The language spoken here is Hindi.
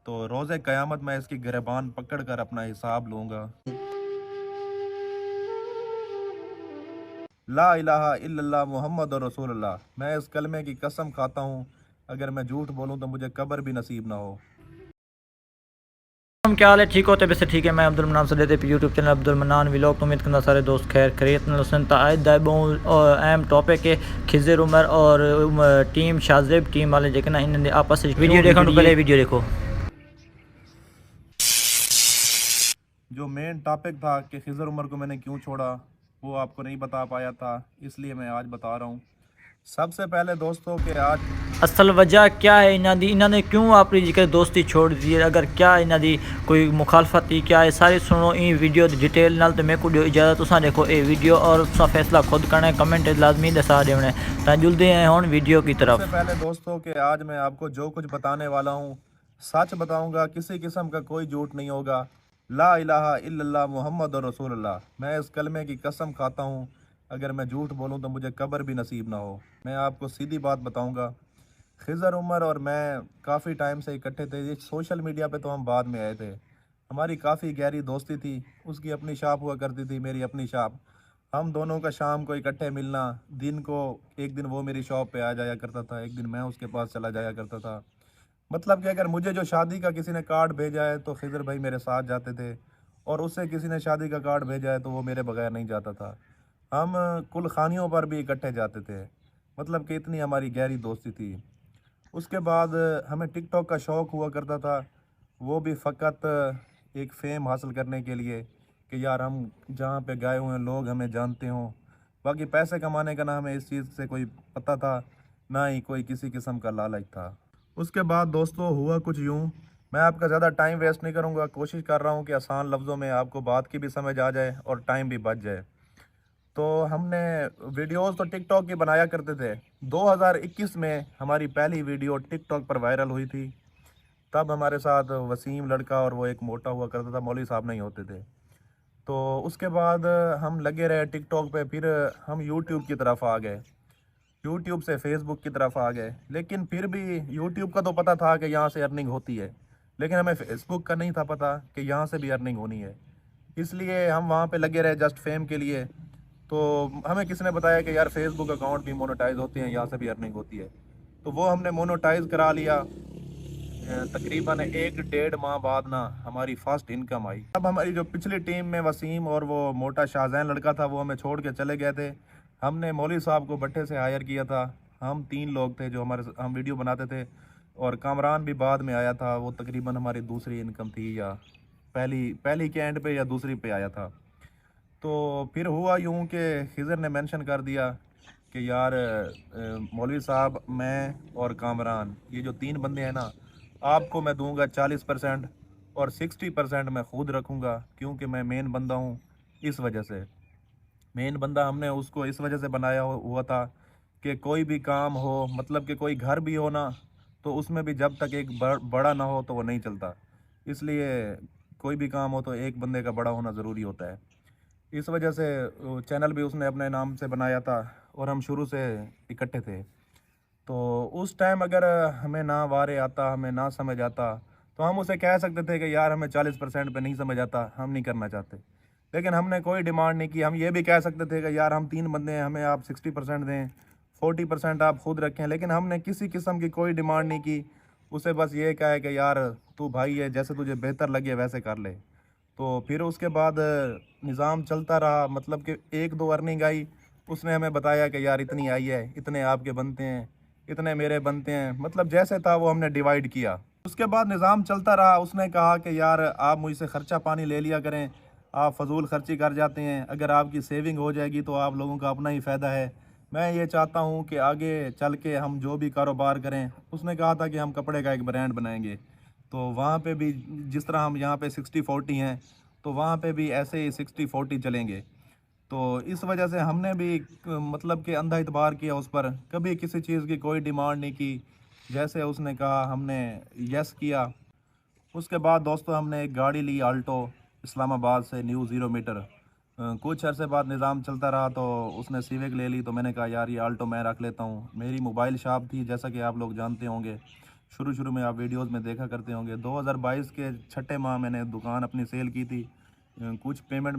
तो रोज़े क़यामत मैं इसकी गिरबान पकड़ कर अपना हिसाब लूँगा। ला इलाहा इल्लल्लाह मुहम्मदुर रसूलुल्लाह। मैं इस कलमे की कसम खाता हूँ, अगर मैं झूठ बोलूँ तो मुझे कब्र भी नसीब ना हो। हम क्या हाल है, ठीक होते वैसे ठीक है। मैं अब्दुल मन्नान से देते YouTube channel Abdul mannan vlog तो उम्मीद करना सारे दोस्त खैर खरीत नलसनता आयद दाबों और अहम टॉपिक के खिजर उमर और टीम शाहजेब टीम वाले जेकना इन्होंने आपस में वीडियो देखने तो पहले वीडियो देखो। जो मेन टॉपिक था कि खिज़र उमर को मैंने क्यों छोड़ा, वो आपको नहीं बता पाया था, इसलिए मैं आज बता रहा हूँ। सबसे पहले दोस्तों के आज असल वजह क्या है इन्होंने क्यों अपनी जिक्र दोस्ती छोड़ दी है, अगर क्या इन्होंने कोई मुखालफत ही क्या है, सारी सुनो इन वीडियो डिटेल नाल। तो मेरे को इजाज़त तुसा देखो ये वीडियो और तुसा फैसला खुद करना है, कमेंट लाजमी दसा देना है। तो जुलते हैं हुण वीडियो की सबसे तरफ। पहले दोस्तों के आज मैं आपको जो कुछ बताने वाला हूँ सच बताऊंगा, किसी किस्म का कोई झूठ नहीं होगा। ला इलाहा इल्लल्लाह मुहम्मदुर रसूलुल्लाह। मैं इस कलमे की कसम खाता हूँ, अगर मैं झूठ बोलूँ तो मुझे कब्र भी नसीब ना हो। मैं आपको सीधी बात बताऊंगा, खिज़र उमर और मैं काफ़ी टाइम से इकट्ठे थे। ये सोशल मीडिया पे तो हम बाद में आए थे। हमारी काफ़ी गहरी दोस्ती थी। उसकी अपनी शॉप हुआ करती थी, मेरी अपनी शॉप। हम दोनों का शाम को इकट्ठे मिलना, दिन को एक दिन वो मेरी शॉप पे आ जाया करता था, एक दिन मैं उसके पास चला जाया करता था। मतलब कि अगर मुझे जो शादी का किसी ने कार्ड भेजा है तो खिज़र भाई मेरे साथ जाते थे, और उससे किसी ने शादी का कार्ड भेजा है तो वो मेरे बगैर नहीं जाता था। हम कुल खानियों पर भी इकट्ठे जाते थे। मतलब कि इतनी हमारी गहरी दोस्ती थी। उसके बाद हमें टिकटॉक का शौक़ हुआ करता था, वो भी फ़कत एक फ़ेम हासिल करने के लिए कि यार हम जहाँ पे गए हुए हैं लोग हमें जानते हों। बाकी पैसे कमाने का ना हमें इस चीज़ से कोई पता था, ना ही कोई किसी किस्म का लालच था। उसके बाद दोस्तों हुआ कुछ यूँ, मैं आपका ज़्यादा टाइम वेस्ट नहीं करूँगा, कोशिश कर रहा हूँ कि आसान लफ्ज़ों में आपको बात की भी समझ आ जाए और टाइम भी बच जाए। तो हमने वीडियोस तो टिकटॉक की बनाया करते थे। 2021 में हमारी पहली वीडियो टिकटॉक पर वायरल हुई थी। तब हमारे साथ वसीम लड़का और वो एक मोटा हुआ करता था, मौलवी साहब नहीं होते थे। तो उसके बाद हम लगे रहे टिकटॉक पे, फिर हम यूट्यूब की तरफ आ गए, यूट्यूब से फेसबुक की तरफ आ गए। लेकिन फिर भी यूट्यूब का तो पता था कि यहाँ से अर्निंग होती है, लेकिन हमें फेसबुक का नहीं था पता कि यहाँ से भी अर्निंग होनी है। इसलिए हम वहाँ पे लगे रहे जस्ट फेम के लिए। तो हमें किसी ने बताया कि यार फेसबुक अकाउंट भी मोनेटाइज होते हैं, यहाँ से भी अर्निंग होती है। तो वो हमने मोनेटाइज करा लिया। तकरीबन 1 डेढ़ माह बाद ना हमारी फर्स्ट इनकम आई। अब हमारी जो पिछली टीम में वसीम और वो मोटा शाहजैन लड़का था वो हमें छोड़ के चले गए थे। हमने मौलवी साहब को भट्टे से हायर किया था। हम 3 लोग थे जो हम वीडियो बनाते थे, और कामरान भी बाद में आया था। वो तकरीबन हमारी दूसरी इनकम थी, या पहली पहली के एंड पे या दूसरी पे आया था। तो फिर हुआ यूँ कि खिज़र ने मेंशन कर दिया कि यार मौलवी साहब, मैं और कामरान, ये जो 3 बंदे हैं ना, आपको मैं दूंगा 40% और 60% मैं खुद रखूँगा, क्योंकि मैं मेन बंदा हूँ। इस वजह से मेन बंदा हमने उसको इस वजह से बनाया हुआ था कि कोई भी काम हो, मतलब कि कोई घर भी हो ना, तो उसमें भी जब तक एक बड़ा ना हो तो वो नहीं चलता। इसलिए कोई भी काम हो तो एक बंदे का बड़ा होना ज़रूरी होता है। इस वजह से चैनल भी उसने अपने नाम से बनाया था, और हम शुरू से इकट्ठे थे। तो उस टाइम अगर हमें ना वारे आता, हमें ना समझ आता, तो हम उसे कह सकते थे कि यार हमें 40% पे नहीं समझ आता, हम नहीं करना चाहते। लेकिन हमने कोई डिमांड नहीं की। हम ये भी कह सकते थे कि यार हम 3 बंदे हैं, हमें आप 60% दें, 40% आप खुद रखें। लेकिन हमने किसी किस्म की कोई डिमांड नहीं की। उसे बस ये कहा कि यार तू भाई है, जैसे तुझे बेहतर लगे वैसे कर ले। तो फिर उसके बाद निज़ाम चलता रहा, मतलब कि 1-2 अर्निंग आई। उसने हमें बताया कि यार इतनी आई है, इतने आपके बनते हैं, इतने मेरे बनते हैं। मतलब जैसे था वो हमने डिवाइड किया। उसके बाद निज़ाम चलता रहा। उसने कहा कि यार आप मुझसे ख़र्चा पानी ले लिया करें, आप फजूल खर्ची कर जाते हैं। अगर आपकी सेविंग हो जाएगी तो आप लोगों का अपना ही फ़ायदा है। मैं ये चाहता हूँ कि आगे चल के हम जो भी कारोबार करें, उसने कहा था कि हम कपड़े का एक ब्रांड बनाएंगे। तो वहाँ पे भी जिस तरह हम यहाँ पे 60-40 हैं, तो वहाँ पे भी ऐसे ही 60-40 चलेंगे। तो इस वजह से हमने भी मतलब कि अंधा इतबार किया उस पर, कभी किसी चीज़ की कोई डिमांड नहीं की। जैसे उसने कहा हमने यस किया। उसके बाद दोस्तों हमने एक गाड़ी ली आल्टो, इस्लामाबाद से, न्यू 0 मीटर। कुछ अरसे बाद निज़ाम चलता रहा तो उसने सिविक ले ली। तो मैंने कहा यार ये आल्टो मैं रख लेता हूँ। मेरी मोबाइल शॉप थी, जैसा कि आप लोग जानते होंगे। शुरू में आप वीडियोस में देखा करते होंगे। 2022 के छठे माह मैंने दुकान अपनी सेल की थी। कुछ पेमेंट